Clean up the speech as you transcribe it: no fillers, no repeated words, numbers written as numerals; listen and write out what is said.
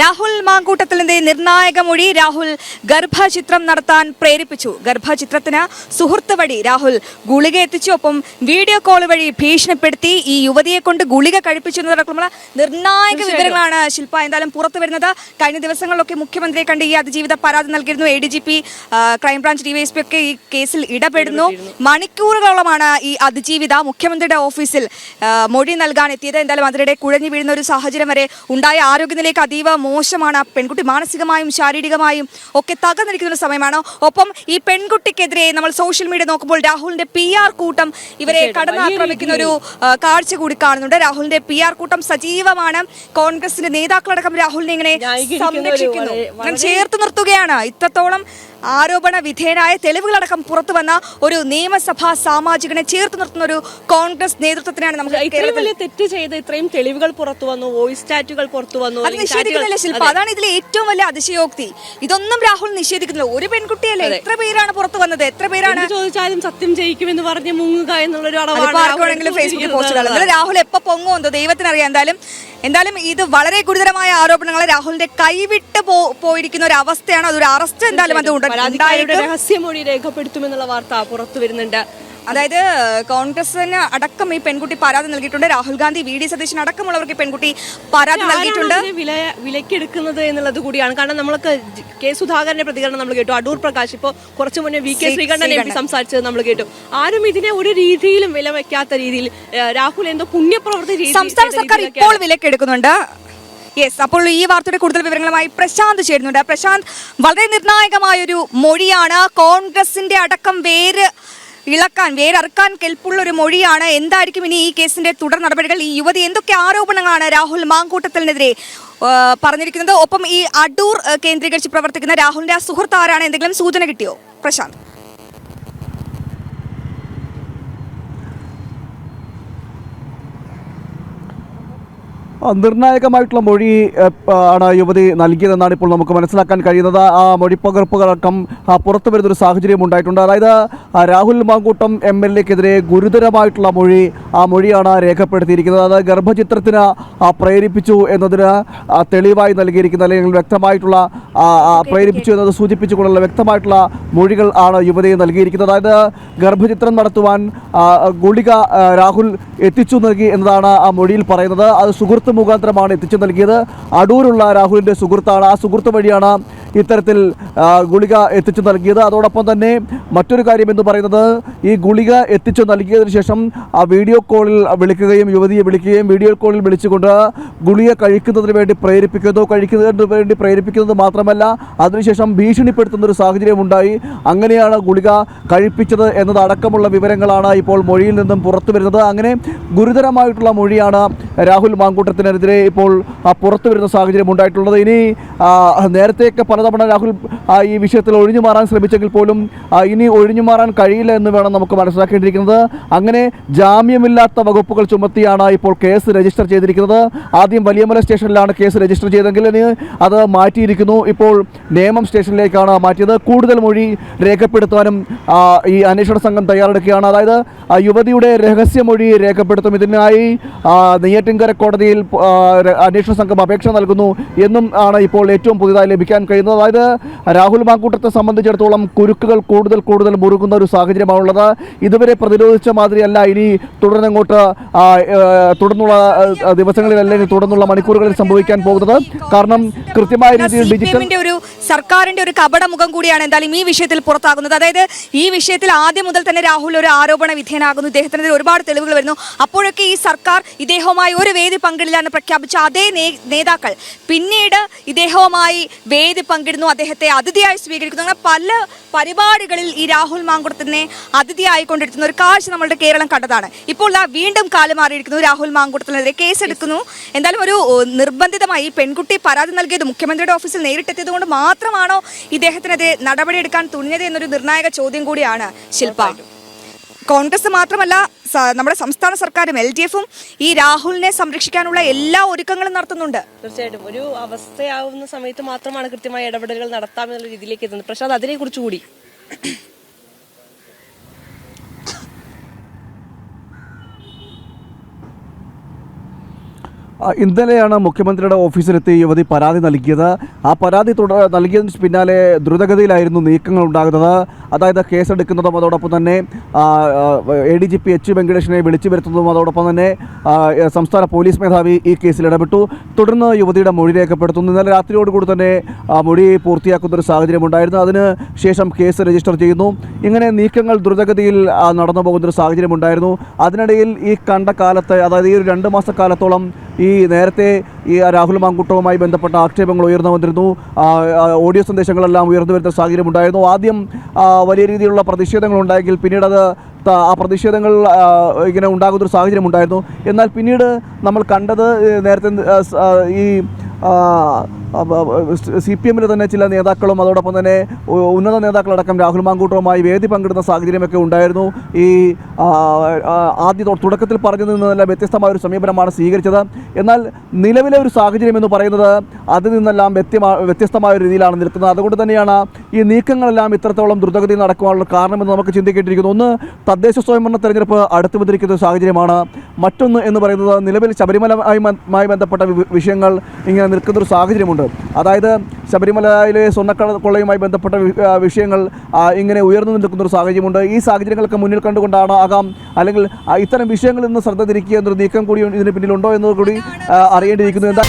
രാഹുൽ മാങ്കൂട്ടത്തിലിന്റെ നിർണായക മൊഴി. രാഹുൽ ഗർഭചിത്രം നടത്താൻ പ്രേരിപ്പിച്ചു. ഗർഭചിത്രത്തിന് സുഹൃത്ത് വഴി രാഹുൽ ഗുളിക എത്തിച്ചു. ഒപ്പം വീഡിയോ കോൾ വഴി ഭീഷണിപ്പെടുത്തി ഈ യുവതിയെ കൊണ്ട് ഗുളിക കഴിപ്പിച്ചു എന്നതടക്കമുള്ള നിർണായക വിവരങ്ങളാണ് ശില്പ എന്തായാലും പുറത്തു വരുന്നത്. കഴിഞ്ഞ ദിവസങ്ങളിലൊക്കെ മുഖ്യമന്ത്രിയെ കണ്ട് ഈ അതിജീവിത പരാതി നൽകിയിരുന്നു. ADGP, ക്രൈംബ്രാഞ്ച് DYSP ഒക്കെ ഈ കേസിൽ ഇടപെടുന്നു. മണിക്കൂറുകളോളമാണ് ഈ അതിജീവിത മുഖ്യമന്ത്രിയുടെ ഓഫീസിൽ മൊഴി നൽകാൻ എത്തിയത്. എന്തായാലും അതിനിടെ കുഴഞ്ഞു വീഴുന്ന ഒരു സാഹചര്യം വരെ ഉണ്ടായ. ആരോഗ്യനിലയ്ക്ക് അതീവ മോശമാണ്. പെൺകുട്ടി മാനസികമായും ശാരീരികമായും ഒക്കെ തകർന്നിരിക്കുന്ന ഒരു സമയമാണ്. ഒപ്പം ഈ പെൺകുട്ടിക്കെതിരെ നമ്മൾ സോഷ്യൽ മീഡിയ നോക്കുമ്പോൾ രാഹുലിന്റെ PR കൂട്ടം ഇവരെ കടന്നാക്രമിക്കുന്ന ഒരു കാഴ്ച കൂടി കാണുന്നുണ്ട്. രാഹുലിന്റെ PR കൂട്ടം സജീവമാണ്. കോൺഗ്രസിന്റെ നേതാക്കളടക്കം രാഹുലിനെ ഇങ്ങനെ സംരക്ഷിക്കുന്നു, ചേർത്ത് നിർത്തുകയാണ്. ഇത്രത്തോളം ആരോപണ വിധേയനായ തെളിവുകളടക്കം പുറത്തു വന്ന ഒരു നിയമസഭാ സാമാജികനെ ചേർത്ത് നിർത്തുന്ന ഒരു കോൺഗ്രസ് നേതൃത്വത്തിനാണ് നമുക്ക് വലിയ തെറ്റ് ചെയ്ത് ഇത്രയും തെളിവുകൾ പുറത്തു വന്നു, വോയിസ് ചാറ്റുകൾ പുറത്തു വന്നു. അത് നിഷേധിക്കുന്നില്ല ശില്പ, അതാണ് ഇതിലെ ഏറ്റവും വലിയ അതിശയോക്തി. ഇതൊന്നും രാഹുൽ നിഷേധിക്കുന്നില്ല. ഒരു പെൺകുട്ടിയല്ലേ, എത്ര പേരാണ് പുറത്തു വന്നത്, എത്ര പേരാണ് ചോദിച്ചാലും സത്യം ജയിക്കുമെന്ന് പറഞ്ഞ് മുങ്ങുക എന്നുള്ളൊരു ആർക്കാണെങ്കിലും ഫേസ്ബുക്കിൽ പോസ്റ്റ്. രാഹുൽ എപ്പോ പൊങ്ങുമെന്നോ ദൈവത്തിനറിയാം. എന്തായാലും ഇത് വളരെ ഗുരുതരമായ ആരോപണങ്ങൾ. രാഹുലിന്റെ കൈവിട്ട് പോയിരിക്കുന്ന ഒരു അവസ്ഥയാണ്. അതൊരു അറസ്റ്റ് എന്തായാലും അത് രഹസ്യമൊഴി രേഖപ്പെടുത്തുമെന്നുള്ള വാർത്ത പുറത്തു വരുന്നുണ്ട്. അതായത് കോൺഗ്രസിന് അടക്കം ഈ പെൺകുട്ടി പരാതി നൽകിയിട്ടുണ്ട്. രാഹുൽ ഗാന്ധി, VD സതീശൻ അടക്കമുള്ളവർക്ക് പെൺകുട്ടി പരാതി നൽകിയിട്ടുണ്ട്. വിലക്കെടുക്കുന്നത് എന്നുള്ളത് കൂടിയാണ്. കാരണം നമ്മൾക്ക് K. സുധാകരന്റെ പ്രതികരണം നമ്മൾ കേട്ടു. അടൂർ പ്രകാശ് ഇപ്പോൾ കുറച്ചു മുന്നേ VK ശ്രീകണ്ഠൻ MP സംസാരിച്ചത് നമ്മൾ കേട്ടു. ആരും ഇതിനെ ഒരു രീതിയിലും വില വയ്ക്കാത്ത രീതിയിൽ രാഹുൽ എന്തോ പുണ്യപ്രവൃത്തി സംസ്ഥാന സർക്കാർ ഇപ്പോൾ വിലക്കെടുക്കുന്നുണ്ട്. അപ്പോൾ ഈ വാർത്തയുടെ കൂടുതൽ വിവരങ്ങളുമായി പ്രശാന്ത് ചേരുന്നുണ്ട്. പ്രശാന്ത്, വളരെ നിർണായകമായൊരു മൊഴിയാണ്. കോൺഗ്രസിന്റെ അടക്കം വേരറുക്കാൻ കെൽപ്പുള്ള ഒരു മൊഴിയാണ്. എന്തായിരിക്കും ഇനി ഈ കേസിന്റെ തുടർ നടപടികൾ? ഈ യുവതി എന്തൊക്കെ ആരോപണങ്ങളാണ് രാഹുൽ മാങ്കൂട്ടത്തിനെതിരെ പറഞ്ഞിരിക്കുന്നത്? ഒപ്പം ഈ അടൂർ കേന്ദ്രീകരിച്ച് പ്രവർത്തിക്കുന്ന രാഹുലിന്റെ ആ സുഹൃത്ത് ആരാണ്? എന്തെങ്കിലും സൂചന കിട്ടിയോ പ്രശാന്ത്? നിർണായകമായിട്ടുള്ള മൊഴി ആണ് യുവതി നൽകിയതെന്നാണ് ഇപ്പോൾ നമുക്ക് മനസ്സിലാക്കാൻ കഴിയുന്നത്. ആ മൊഴിപ്പകർപ്പുകളടക്കം പുറത്തു വരുന്നൊരു സാഹചര്യം ഉണ്ടായിട്ടുണ്ട്. അതായത് രാഹുൽ മാങ്കൂട്ടം MLA-ക്കെതിരെ ഗുരുതരമായിട്ടുള്ള ആ മൊഴിയാണ് രേഖപ്പെടുത്തിയിരിക്കുന്നത്. അത് ഗർഭചിത്രത്തിന് പ്രേരിപ്പിച്ചു എന്നതിന് തെളിവായി നൽകിയിരിക്കുന്ന, അല്ലെങ്കിൽ വ്യക്തമായിട്ടുള്ള പ്രേരിപ്പിച്ചു എന്നത് സൂചിപ്പിച്ചുകൊണ്ടുള്ള വ്യക്തമായിട്ടുള്ള മൊഴികൾ ആണ് യുവതി നൽകിയിരിക്കുന്നത്. അതായത് ഗർഭചിത്രം നടത്തുവാൻ ഗുളിക രാഹുൽ എത്തിച്ചു നൽകി എന്നതാണ് ആ മൊഴിയിൽ പറയുന്നത്. അത് സുഹൃത്ത് മുഖാന്തരമാണ് എത്തിച്ചു നൽകിയത്. അടൂരുള്ള രാഹുലിന്റെ സുഹൃത്താണ്. ആ സുഹൃത്ത് വഴിയാണ് ഇത്തരത്തിൽ ഗുളിക എത്തിച്ചു നൽകിയത്. അതോടൊപ്പം തന്നെ മറ്റൊരു കാര്യം എന്ന് പറയുന്നത്, ഈ ഗുളിക എത്തിച്ചു നൽകിയതിനു ശേഷം ആ വീഡിയോ കോളിൽ വിളിക്കുകയും യുവതിയെ വിളിക്കുകയും വീഡിയോ കോളിൽ വിളിച്ചുകൊണ്ട് ഗുളിക കഴിക്കുന്നതിന് വേണ്ടി പ്രേരിപ്പിക്കുന്നത് മാത്രമല്ല അതിനുശേഷം ഭീഷണിപ്പെടുത്തുന്ന ഒരു സാഹചര്യം ഉണ്ടായി. അങ്ങനെയാണ് ഗുളിക കഴിപ്പിച്ചത് എന്നതടക്കമുള്ള വിവരങ്ങളാണ് ഇപ്പോൾ മൊഴിയിൽ നിന്നും പുറത്തു വരുന്നത്. അങ്ങനെ ഗുരുതരമായിട്ടുള്ള മൊഴിയാണ് രാഹുൽ മാങ്കൂട്ടത്തിനെതിരെ ഇപ്പോൾ പുറത്തു വരുന്ന സാഹചര്യം ഉണ്ടായിട്ടുള്ളത്. ഇനി നേരത്തെയൊക്കെ പലതവണ രാഹുൽ ഈ വിഷയത്തിൽ ഒഴിഞ്ഞു മാറാൻ ശ്രമിച്ചെങ്കിൽ പോലും ഇനി ഒഴിഞ്ഞു മാറാൻ കഴിയില്ല എന്ന് വേണം നമുക്ക് മനസ്സിലാക്കേണ്ടിയിരിക്കുന്നത്. അങ്ങനെ ജാമ്യമില്ലാത്ത വകുപ്പുകൾ ചുമത്തിയാണ് ഇപ്പോൾ കേസ് രജിസ്റ്റർ ചെയ്തിരിക്കുന്നത്. ആദ്യം വലിയമല സ്റ്റേഷനിലാണ് കേസ് രജിസ്റ്റർ ചെയ്തെങ്കിൽ ഇനി അത് മാറ്റിയിരിക്കുന്നു. ഇപ്പോൾ നേമം സ്റ്റേഷനിലേക്കാണ് മാറ്റിയത്. കൂടുതൽ മൊഴി രേഖപ്പെടുത്താനും ഈ അന്വേഷണ സംഘം തയ്യാറെടുക്കുകയാണ്. അതായത് യുവതിയുടെ രഹസ്യമൊഴി രേഖപ്പെടുത്തും. ഇതിനായി നെയ്യാറ്റിൻകര കോടതിയിൽ അന്വേഷണ സംഘം അപേക്ഷ നൽകുന്നു എന്നും ആണ് ഇപ്പോൾ ഏറ്റവും പുതിയതായി ലഭിക്കാൻ കഴിയുന്നത്. അതായത് രാഹുൽ മാങ്കൂട്ടത്തെ സംബന്ധിച്ചിടത്തോളം കുരുക്കുകൾ കൂടുതൽ മുറുകുന്ന ഒരു സാഹചര്യമാണുള്ളത്. ഇതുവരെ പ്രതിരോധിച്ച മാതിരിയല്ല ഇനി തുടർന്നുള്ള ദിവസങ്ങളിൽ അല്ലെങ്കിൽ തുടർന്നുള്ള മണിക്കൂറുകളിൽ സംഭവിക്കാൻ പോകുന്നത്. കാരണം കൃത്യമായ രീതിയിൽ ഡിജിറ്റൽ സർക്കാരിന്റെ ഒരു കപടമുഖം കൂടിയാണ് എന്തായാലും ഈ വിഷയത്തിൽ പുറത്താകുന്നത്. അതായത് ഈ വിഷയത്തിൽ ആദ്യം മുതൽ തന്നെ രാഹുൽ ഒരു ആരോപണ വിധേയനാകുന്നു. ഇദ്ദേഹത്തിനെതിരെ ഒരുപാട് തെളിവുകൾ വരുന്നു. അപ്പോഴൊക്കെ ഈ സർക്കാർ ഇദ്ദേഹവുമായി ഒരു വേദി പങ്കിടില്ലാന്ന് പ്രഖ്യാപിച്ച അതേ നേതാക്കൾ പിന്നീട് ഇദ്ദേഹവുമായി വേദി പങ്കിടുന്നു, അദ്ദേഹത്തെ അതിഥിയായി സ്വീകരിക്കുന്നു. അങ്ങനെ പല പരിപാടികളിൽ ഈ രാഹുൽ മാങ്കൂട്ടത്തിനെ അതിഥിയായിക്കൊണ്ടിരിക്കുന്ന ഒരു കാഴ്ച നമ്മളുടെ കേരളം കണ്ടതാണ്. ഇപ്പോൾ വീണ്ടും കാലം മാറിയിരിക്കുന്നു. രാഹുൽ മാങ്കൂട്ടത്തിനെതിരെ കേസെടുക്കുന്നു. എന്തായാലും ഒരു നിർബന്ധിതമായി ഈ പെൺകുട്ടി പരാതി നൽകിയത് മുഖ്യമന്ത്രിയുടെ ഓഫീസിൽ നേരിട്ടെത്തിയത് കൊണ്ട് മാത്രമാണോ ഇദ്ദേഹത്തിനെതിരെ നടപടിയെടുക്കാൻ തുനിഞ്ഞത് എന്നൊരു നിർണായക ചോദ്യം കൂടിയാണ് ശില്പ. കോൺഗ്രസ് മാത്രമല്ല നമ്മുടെ സംസ്ഥാന സർക്കാരും LDF-ഉം ഈ രാഹുലിനെ സംരക്ഷിക്കാനുള്ള എല്ലാ ഒരുക്കങ്ങളും നടത്തുന്നുണ്ട്. തീർച്ചയായിട്ടും ഒരു അവസ്ഥയാവുന്ന സമയത്ത് മാത്രമാണ് കൃത്യമായ ഇടപെടലുകൾ നടത്താമെന്നുള്ള രീതിയിലേക്ക് എത്തുന്നത്. പ്രശാന്ത്, അതിനെ കുറിച്ച് കൂടി ഇന്നലെയാണ് മുഖ്യമന്ത്രിയുടെ ഓഫീസിലെത്തി യുവതി പരാതി നൽകിയത്. ആ പരാതി നൽകിയതിന് പിന്നാലെ ദ്രുതഗതിയിലായിരുന്നു നീക്കങ്ങൾ ഉണ്ടാകുന്നത്. അതായത് കേസെടുക്കുന്നതും അതോടൊപ്പം തന്നെ ADGP H. വെങ്കടേഷിനെ വിളിച്ചു വരുത്തുന്നതും അതോടൊപ്പം തന്നെ സംസ്ഥാന പോലീസ് മേധാവി ഈ കേസിൽ ഇടപെട്ടു. തുടർന്ന് യുവതിയുടെ മൊഴി രേഖപ്പെടുത്തുന്നു. ഇന്നലെ രാത്രിയോടുകൂടി തന്നെ മൊഴി പൂർത്തിയാക്കുന്ന ഒരു സാഹചര്യം ഉണ്ടായിരുന്നു. അതിന് ശേഷം കേസ് രജിസ്റ്റർ ചെയ്യുന്നു. ഇങ്ങനെ നീക്കങ്ങൾ ദ്രുതഗതിയിൽ നടന്നു പോകുന്നൊരു സാഹചര്യം ഉണ്ടായിരുന്നു. അതിനിടയിൽ ഈ കണ്ട കാലത്ത്, അതായത് ഈ ഒരു 2 മാസക്കാലത്തോളം ഈ നേരത്തെ ഈ രാഹുൽ മാങ്കൂട്ടവുമായി ബന്ധപ്പെട്ട ആക്ഷേപങ്ങൾ ഉയർന്നു വന്നിരുന്നു. ഓഡിയോ സന്ദേശങ്ങളെല്ലാം ഉയർന്നു വരുന്ന സാഹചര്യം ഉണ്ടായിരുന്നു. ആദ്യം വലിയ രീതിയിലുള്ള പ്രതിഷേധങ്ങൾ ഉണ്ടായെങ്കിൽ പിന്നീട് ആ പ്രതിഷേധങ്ങൾ ഇങ്ങനെ ഉണ്ടാകുന്നൊരു സാഹചര്യം ഉണ്ടായിരുന്നു. എന്നാൽ പിന്നീട് നമ്മൾ കണ്ടത് നേരത്തെ ഈ CPM തന്നെ ചില നേതാക്കളും അതോടൊപ്പം തന്നെ ഉന്നത നേതാക്കളടക്കം രാഹുൽ മാങ്കൂട്ടവുമായി വേദി പങ്കിടുന്ന സാഹചര്യമൊക്കെ ഉണ്ടായിരുന്നു. ഈ തുടക്കത്തിൽ പറഞ്ഞു നിന്നല്ല വ്യത്യസ്തമായ ഒരു സമീപനമാണ് സ്വീകരിച്ചത്. എന്നാൽ നിലവിലെ ഒരു സാഹചര്യം എന്ന് പറയുന്നത് അതിൽ നിന്നെല്ലാം വ്യത്യസ്തമായ ഒരു രീതിയിലാണ് നിൽക്കുന്നത്. അതുകൊണ്ട് തന്നെയാണ് ഈ നീക്കങ്ങളെല്ലാം ഇത്രത്തോളം ദ്രുതഗതിയിൽ നടക്കുവാനുള്ള കാരണമെന്ന് നമുക്ക് ചിന്തിക്കേണ്ടിയിരിക്കുന്നു. ഒന്ന്, തദ്ദേശ സ്വയംഭരണ തെരഞ്ഞെടുപ്പ് അടുത്തു വന്നിരിക്കുന്ന ഒരു സാഹചര്യമാണ്. മറ്റൊന്ന് എന്ന് പറയുന്നത് നിലവിൽ ശബരിമലയുമായി ബന്ധപ്പെട്ട വിഷയങ്ങൾ ഇങ്ങനെ നിൽക്കുന്നൊരു സാഹചര്യമുണ്ട്. അതായത് ശബരിമലയിലെ സ്വർണ്ണക്കൊള്ളയുമായി ബന്ധപ്പെട്ട വിഷയങ്ങൾ ഇങ്ങനെ ഉയർന്നു നിൽക്കുന്നൊരു സാഹചര്യമുണ്ട്. ഈ സാഹചര്യങ്ങളൊക്കെ മുന്നിൽ കണ്ടുകൊണ്ടാണ് അല്ലെങ്കിൽ ഇത്തരം വിഷയങ്ങളിൽ നിന്ന് ശ്രദ്ധ തിരിക്കുക എന്നൊരു നീക്കം കൂടി ഇതിന് പിന്നിലുണ്ടോ എന്നത് കൂടി അറിയേണ്ടിയിരിക്കുന്നു. എന്താ